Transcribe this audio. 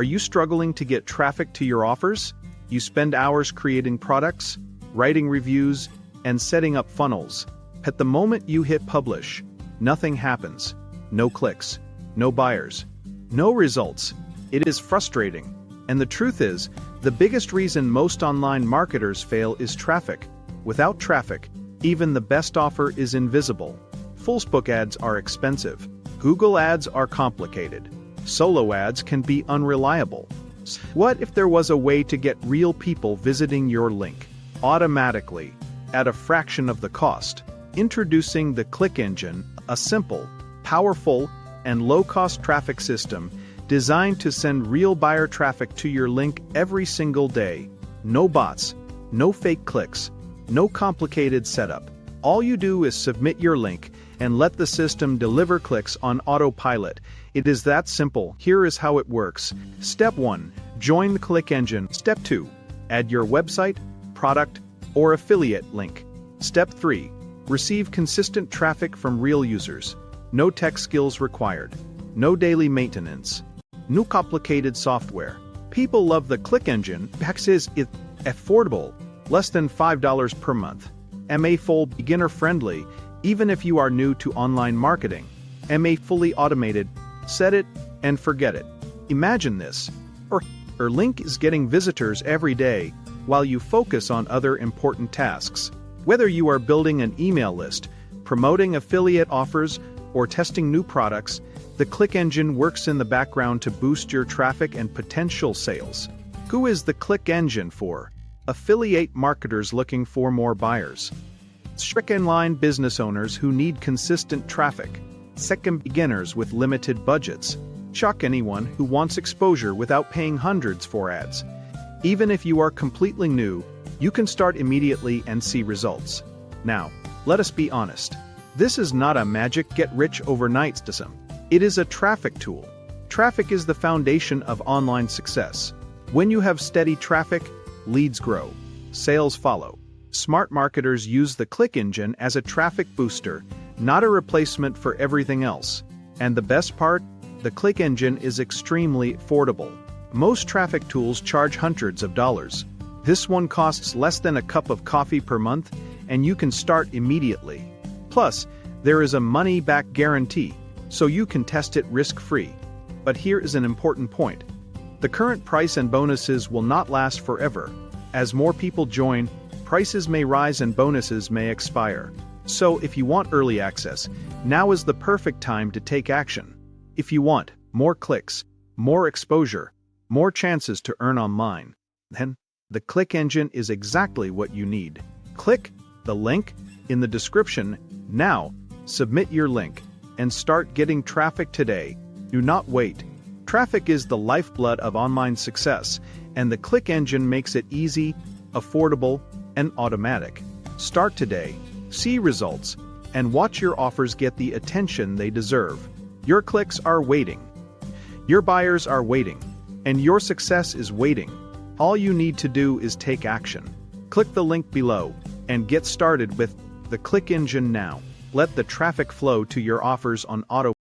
Are you struggling to get traffic to your offers? You spend hours creating products, writing reviews, and setting up funnels. At the moment you hit publish, nothing happens. No clicks, no buyers, no results. It is frustrating. And the truth is, the biggest reason most online marketers fail is traffic. Without traffic, even the best offer is invisible. Facebook ads are expensive. Google ads are complicated. Solo ads can be unreliable. What if there was a way to get real people visiting your link automatically, at a fraction of the cost? Introducing the Click Engine, a simple, powerful, and low-cost traffic system designed to send real buyer traffic to your link every single day. No bots, no fake clicks, no complicated setup. All you do is submit your link and let the system deliver clicks on autopilot. It is that simple. Here is how it works. Step 1. Join the Click Engine. Step 2. Add your website, product, or affiliate link. Step 3. Receive consistent traffic from real users. No tech skills required. No daily maintenance. No complicated software. People love the Click Engine because it's affordable, less than $5 per month. Full beginner-friendly, even if you are new to online marketing. Fully automated, set it and forget it. Imagine this. Your link is getting visitors every day while you focus on other important tasks. Whether you are building an email list, promoting affiliate offers, or testing new products, the Click Engine works in the background to boost your traffic and potential sales. Who is the Click Engine for? Affiliate marketers looking for more buyers. Online business owners who need consistent traffic. Second, beginners with limited budgets. Anyone who wants exposure without paying hundreds for ads. Even if you are completely new, you can start immediately and see results. Now, let us be honest. This is not a magic get-rich-overnight system. It is a traffic tool. Traffic is the foundation of online success. When you have steady traffic, leads grow. Sales follow. Smart marketers use the Click Engine as a traffic booster, not a replacement for everything else. And the best part? The Click Engine is extremely affordable. Most traffic tools charge hundreds of dollars. This one costs less than a cup of coffee per month, and you can start immediately. Plus, there is a money-back guarantee, so you can test it risk-free. But here is an important point. The current price and bonuses will not last forever. As more people join, prices may rise and bonuses may expire. So if you want early access, now is the perfect time to take action. If you want more clicks, more exposure, more chances to earn online, then the Click Engine is exactly what you need. Click the link in the description now, submit your link, and start getting traffic today. Do not wait. Traffic is the lifeblood of online success, and the Click Engine makes it easy, affordable, and automatic. Start today, see results, and watch your offers get the attention they deserve. Your clicks are waiting. Your buyers are waiting. And your success is waiting. All you need to do is take action. Click the link below and get started with the Click Engine now. Let the traffic flow to your offers on autopilot.